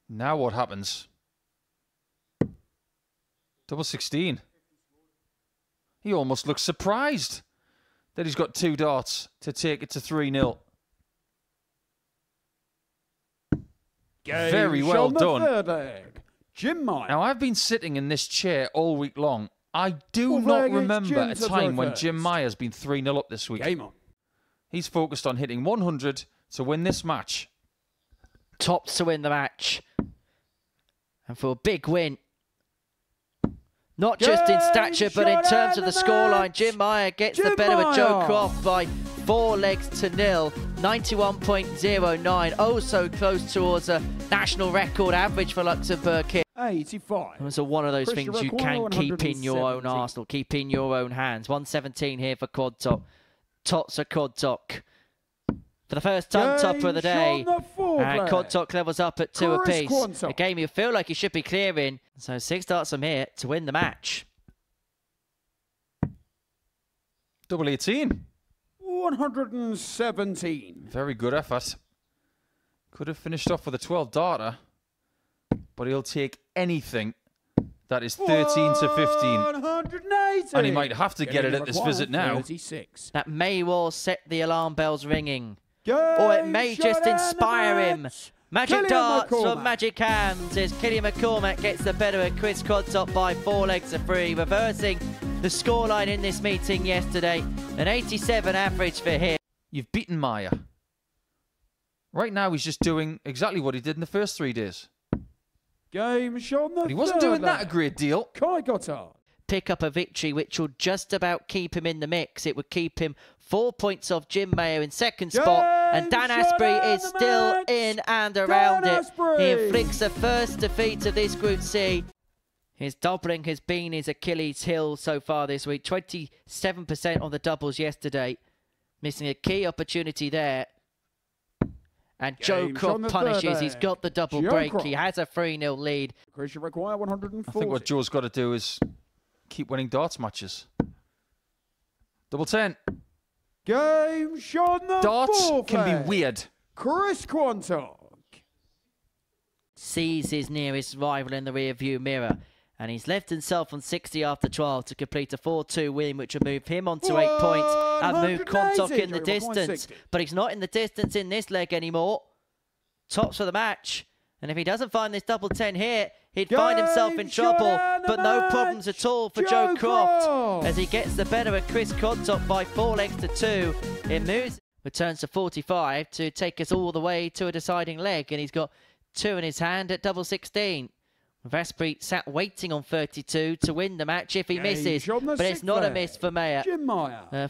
Now what happens? Double 16. He almost looks surprised that he's got 2 darts to take it to 3-0. Very well done. Third leg. Jim Meyer. Now, I've been sitting in this chair all week long. I do not remember a time when Jim Meyer's been 3-0 up this week. Game on. He's focused on hitting 100 to win this match. Tops to win the match. And for a big win. Not just in stature, but in terms of the scoreline. Jim Meyer gets the better of Joe Croft by 4 legs to 0. 91.09. Oh, so close towards a national record average for Luxembourg here. 85. Those are one of those things you can keep in your own arsenal, keep in your own hands. 117 here for Quad Top. Tots are Quad Top. For the first time, top of the day. And Quad Top levels up at 2 apiece. A game you feel like you should be clearing. So 6 darts from here to win the match. Double 18. 117. Very good effort. Could have finished off with a 12 darter, but he'll take anything that is 13 to 15. 180. And he might have to get it at this visit now. 36. That may well set the alarm bells ringing. Or it may just inspire him. Magic darts from Magic Hands as Killian McCormack gets the better of Chris Quad Top by 4 legs to 3, reversing the scoreline in this meeting yesterday. An 87 average for him. You've beaten Meyer. Right now he's just doing exactly what he did in the first 3 days. Game shot. But he wasn't doing that a great deal. Kai Gottard. Pick up a victory which will just about keep him in the mix. It would keep him 4 points off Jim Mayer in second spot, and Dan Asprey is still in and around it. He inflicts the first defeat of this Group C. His doubling has been his Achilles heel so far this week. 27% on the doubles yesterday. Missing a key opportunity there. And Joe Croft punishes. He's got the double break. He has a 3-0 lead. Christian require 140. I think what Joe's got to do is keep winning darts matches. Double 10. Game shot. Darts can be weird. Chris Quantock sees his nearest rival in the rear-view mirror, and he's left himself on 60 after 12 to complete a 4-2 win, which will move him on to 8 points and move Quantock in the distance. But he's not in the distance in this leg anymore. Tops for the match. And if he doesn't find this double 10 here, he'd find himself in trouble. But no problems at all for Joe Croft as he gets the better of Chris Quantock by 4 legs to 2. It moves, returns to 45 to take us all the way to a deciding leg. And he's got 2 in his hand at double 16. Asprey sat waiting on 32 to win the match if he misses. But it's not a miss for Mayer.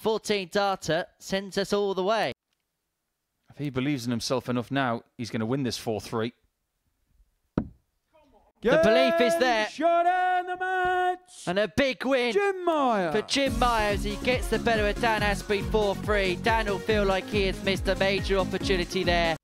14 darter sends us all the way. If he believes in himself enough now, he's going to win this 4-3. The belief is there. And a big win for Jim Meyer as he gets the better of Dan Asprey 4-3. Dan will feel like he has missed a major opportunity there.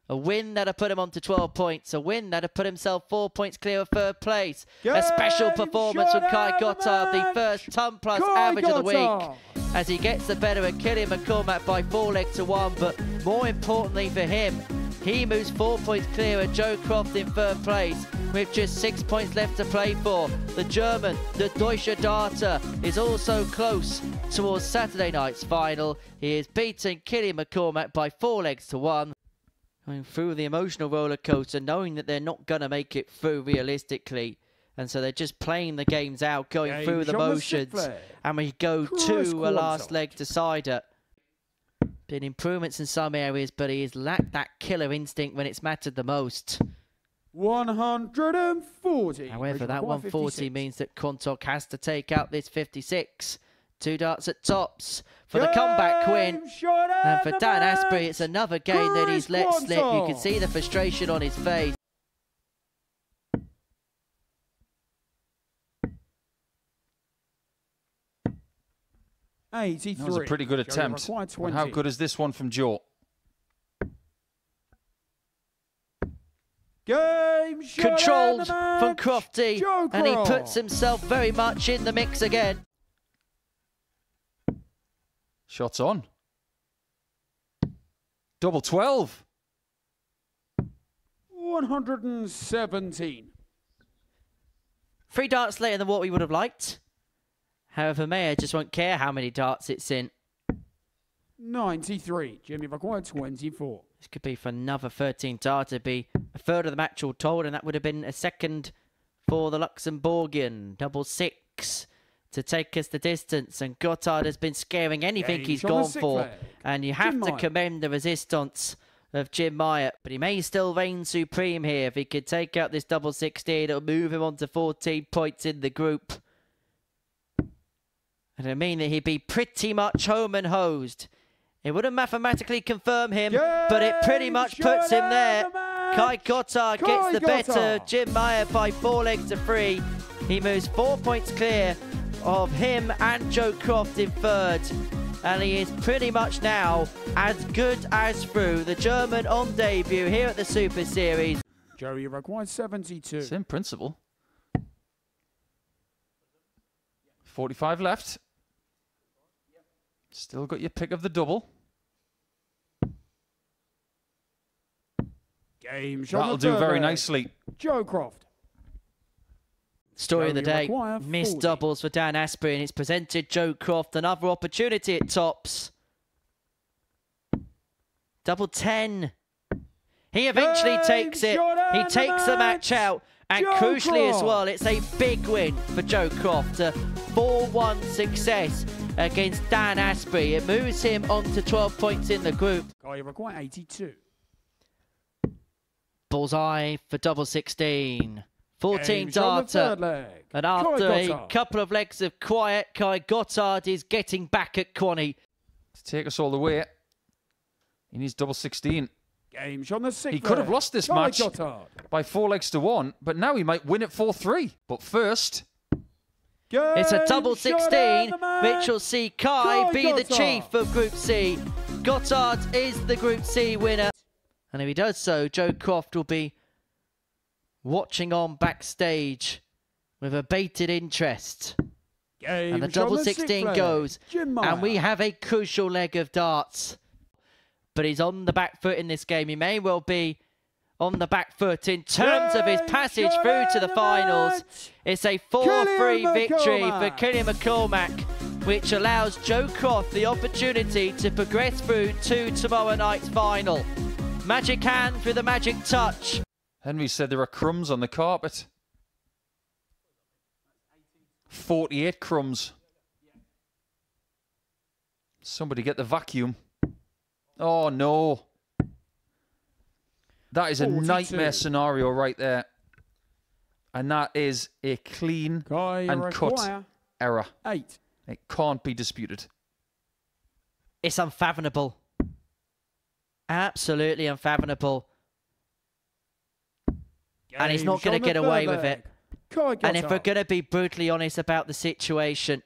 A win that'll put him on to 12 points. A win that'll put himself 4 points clear of 3rd place. A special performance from Kai Gottard, the first ton plus average of the week, as he gets the better of Killian McCormack by 4 legs to 1. But more importantly for him, he moves 4 points clear of Joe Croft in 3rd place with just 6 points left to play for. The German, the Deutsche Darter, is also close towards Saturday night's final. He is beating Killian McCormack by 4 legs to 1. Going through the emotional roller coaster, knowing that they're not going to make it through realistically. And so they're just playing the games out, going through the motions. And we go to a last leg decider. Been improvements in some areas, but he has lacked that killer instinct when it's mattered the most. 140. However, that 140 means that Quantock has to take out this 56. 2 darts at tops for the comeback win. And for Dan Asprey, it's another game that he's let slip. You can see the frustration on his face. That was a pretty good attempt. And how good is this one from Joe? Controlled from Crofty, and he puts himself very much in the mix again. Shots on. Double 12. 117. 3 darts later than what we would have liked. However, Mayer just won't care how many darts it's in. 93. Jimmy required 24. This could be for another 13 darts. It'd be a third of the match all told, and that would have been a second for the Luxembourgian. Double 6 to take us the distance, and Gothard has been scaring anything he's gone for. And you have to commend the resistance of Jim Meyer, but he may still reign supreme here. If he could take out this double 16, it'll move him on to 14 points in the group. And it'll mean that he'd be pretty much home and hosed. It wouldn't mathematically confirm him, but it pretty much puts him there. Kai Gothard gets the better of Jim Meyer by 4 legs to 3. He moves 4 points clear of him and Joe Croft in third. And he is pretty much now as good as through. The German on debut here at the Super Series. Joey required 72. Same principle. 45 left. Still got your pick of the double. Game shot. That'll do very nicely. Joe Croft. Story of the day. Missed 40. doubles for Dan Asprey, and it's presented Joe Croft another opportunity at tops. Double 10. He eventually takes it. He takes the match out. And Joe crucially Croft. as well, it's a big win for Joe Croft. A 4-1 success against Dan Asprey. It moves him on to 12 points in the group. Kai required 82. Bullseye for double 16. 14 Game shot on the third darter. leg. And after Kai a Gothard. couple of legs of quiet, Kai Gothard is getting back at Quanny. To take us all the way. He needs double 16. Game shot on the sixth He could have leg. lost this Kai match Gothard. by 4 legs to 1, but now he might win it 4-3. But first, It's a double Game shot 16, and the match. which will see Kai Kai be the Gothard. chief of Group C. Gothard is the Group C winner. And if he does so, Joe Croft will be watching on backstage with a bated interest. Game And the shot on double the 16 sixth leg. goes. Jim Meyer. And we have a crucial leg of darts. But he's on the back foot in this game. He may well be on the back foot in terms of his passage through to the finals. It's a 4-3 Killian victory for McCormack. Killian McCormack, which allows Joe Croft the opportunity to progress through to tomorrow night's final. Magic hand through the magic touch. Henry said there are crumbs on the carpet. 48 crumbs. Somebody get the vacuum. Oh, no. That is a 42. nightmare scenario right there. And that is a clean Kai and cut require error. 8. It can't be disputed. It's unfathomable. Absolutely unfathomable. And he's not Game going to shot get on the away third with leg. it. Kai And if we're Gothard. going to be brutally honest about the situation,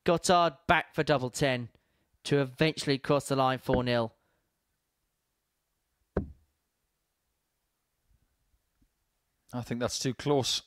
Gothard back for double 10 to eventually cross the line 4-0. I think that's too close.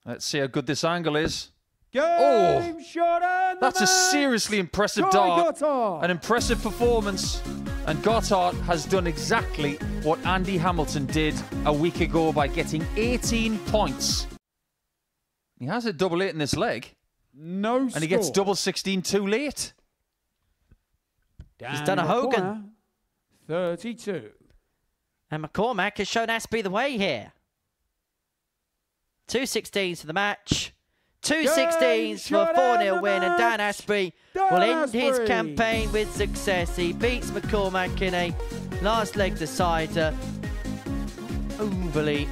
Let's see how good this angle is. Game shot and the That's a match. seriously impressive Kai dart. Gothard. An impressive performance. And Gothard has done exactly what Andy Hamilton did a week ago by getting 18 points. He has a double 8 in this leg. No And he gets double 16 too late. He's done a Hogan. 32. And McCormack has shown Asprey the way here. 2 16s for the match. 2 16s for a 4-0 win. And Dan Asprey will end his campaign with success. He beats McCormack in a last leg decider. Overly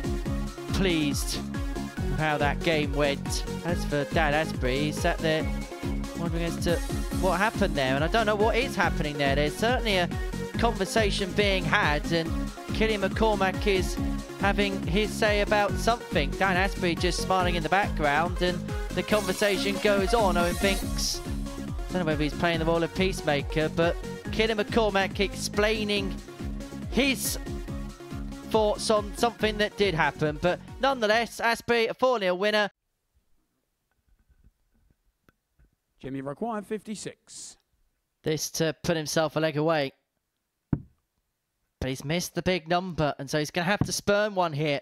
pleased with how that game went. As for Dan Asprey, he sat there wondering as to what happened there. And I don't know what is happening there. There's certainly a conversation being had, and Killian McCormack is having his say about something. Dan Asprey just smiling in the background, and the conversation goes on. Owen Binks, I don't know whether he's playing the role of peacemaker, but Killian McCormack explaining his thoughts on something that did happen. But nonetheless, Asprey, a 4-0 winner. Jimmy required 56. This to put himself a leg away. But he's missed the big number, and so he's going to have to spurn one here.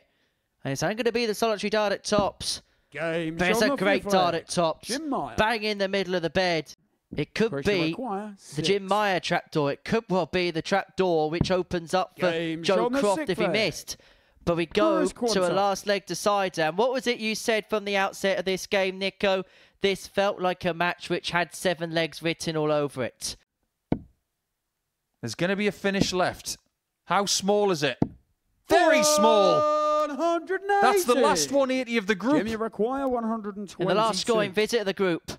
And it's only going to be the solitary dart at tops. Game But it's a great dart at tops. Jim Meyer. Bang in the middle of the bed. It could be the Jim Meyer trapdoor. It could well be the trapdoor which opens up for Joe Croft if he missed. But we go to a last leg decider. And what was it you said from the outset of this game, Nico? This felt like a match which had 7 legs written all over it. There's going to be a finish left. How small is it? Very small. 180. That's the last 180 of the group. Jimmy require 120. In the last scoring visit of the group.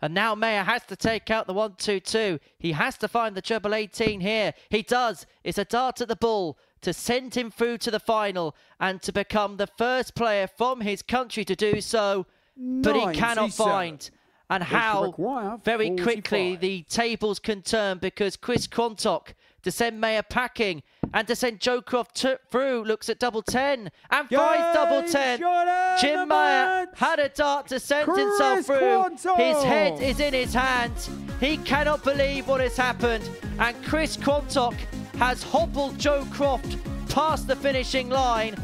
And now Meyer has to take out the 1-2-2. He has to find the treble 18 here. He does. It's a dart at the bull to send him through to the final and to become the first player from his country to do so. But he cannot find. And how very quickly the tables can turn, because Chris Quantock to send Meyer packing and to send Joe Croft through looks at double 10 and finds double 10. Jim Meyer had a dart to send himself through. His head is in his hands. He cannot believe what has happened. And Chris Quantock has hobbled Joe Croft past the finishing line.